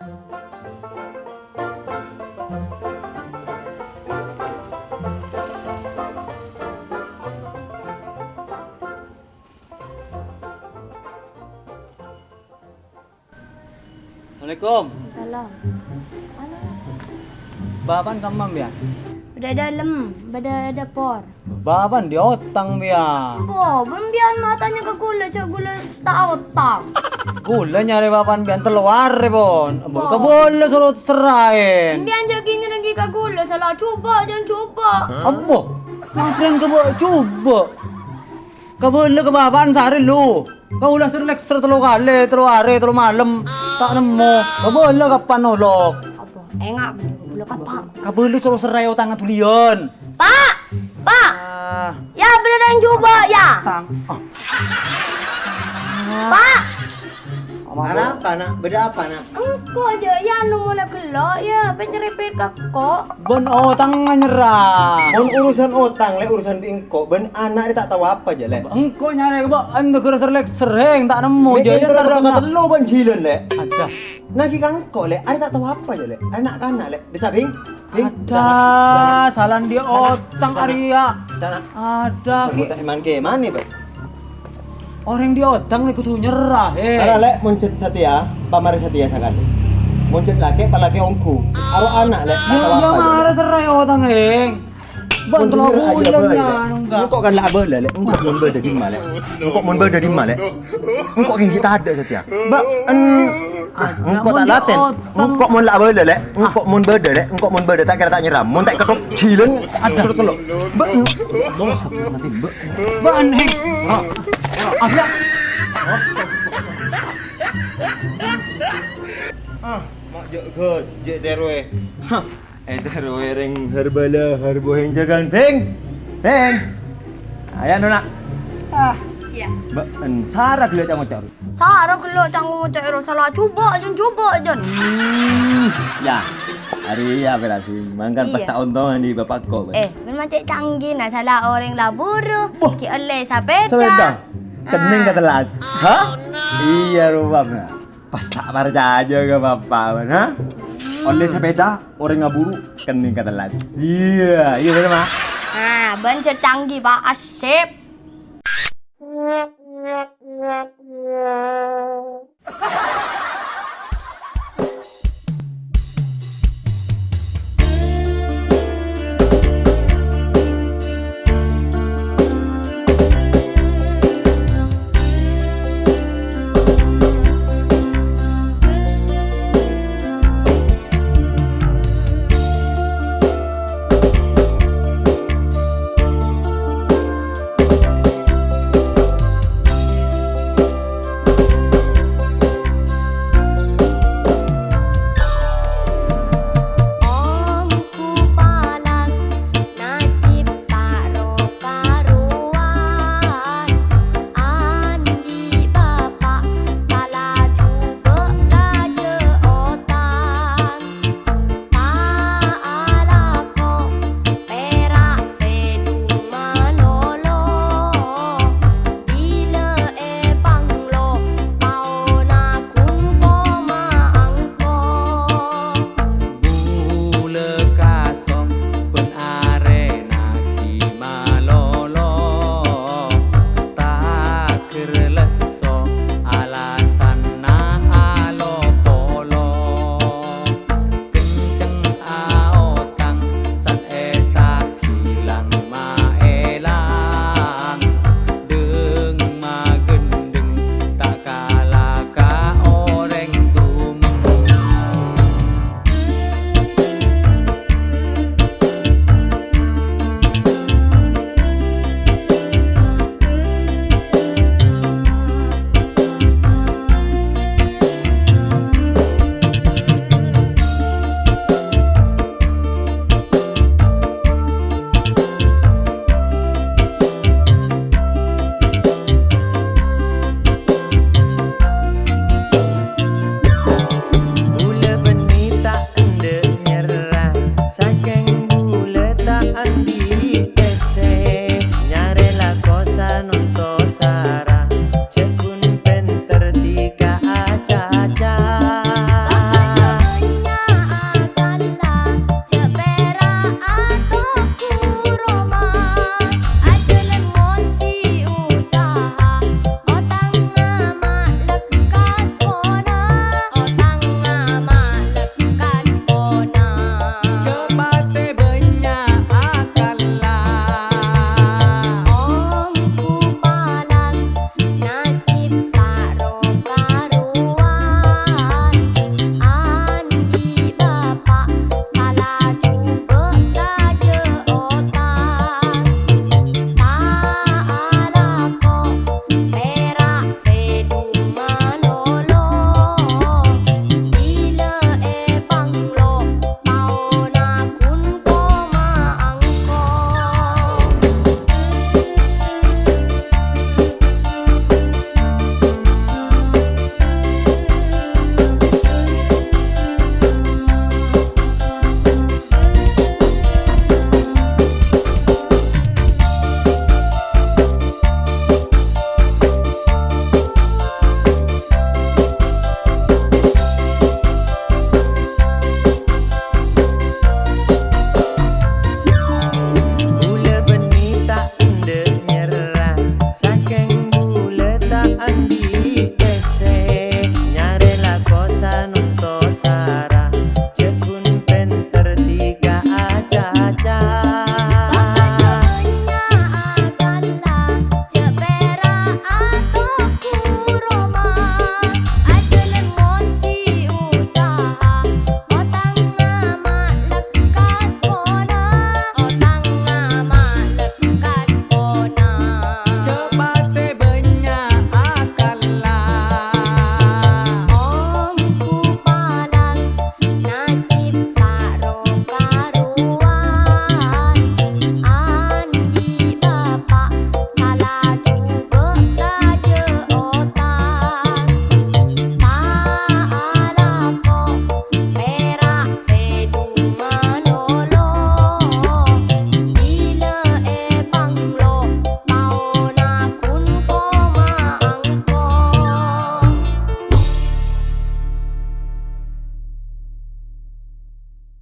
Assalamualaikum. Salam. Halo. Bapan kamam ya? Pada dalam, pada dapur. Bapan di otang ya. Oh, belum matanya ke gula, cak gula tak otak. Gula nyari bapan bian teluar bon. Oh. Kebol suruh serain. Biar jagini lagi ke gula, salah coba, jangan coba. Apa? Ngapain kebol coba? Kebol ke bapan sehari lu. Kau ulah sering lekser telu kali, telu hari, telu malam. Tak nemu. Kebol kapan nolok? Apa? Enggak, gula kapak. Kebol suruh serai utang tulian. Pak! Pak! Ah, Ya, bener yang coba, ya. tang. Ah. Pak! Ada apa nak? Beda apa nak? Engkau aja, ya, nu mulai kelok, ya. Penyerepet kok. Bon otang nyerah. Mon urusan utang le urusan bingko, ben anak dia tak tahu apa aja le. Engkau nyari ke bak, anda kira serlek sering tak nemu. Jadi Jadi tak tak telu ban jilen le. ada. Nagi kangko le, ada tak tahu apa aja le. Anak kanak le, bisa bing? Ada salan dia otang Arya. Sana. Ada Sebut tak iman ke mana ba? orang dia otang ni kudu nyerah Ara le muncul Satya, pamari Satya sakali. Muncul laki palagi ongku. Aro anak le, tak Ya tahu ya apa. marah serai otang eng. Ban telo bulan ya enggak. Engkau kan lah le, engkau mun ber dari mana le? Engkau mun ber dari mana le? Engkau kan kita ada Satya. Ba engkau tak laten. Engkau mun lah le, engkau mun ber le, engkau mun ber tak kira tak nyeram. Mun tak ketok jilen ada telo. Ba nanti ba. Ban eng. Ada Mak jek ke, jek terwe. Hah, terwe ring herbala herbo yang jagan peng. Peng. Ayan nak. Ya. Ba sarah gila cang cang. Sarah kelok canggung macam ero salah coba, jangan coba, jangan. Ya. Hari ya berarti mangkan pas Iya. tak untungan di bapak kau. Memang cek canggih nah salah orang lah buru. Ki oleh sepeda. Sepeda. Kening ke telas. Hah? Iya rupanya. Pas tak percaya ke bapak, ha? Oleh sepeda, orang ngaburu, kening ke telas. Iya, iya benar mak. Ah, bencet canggih Pak Asep.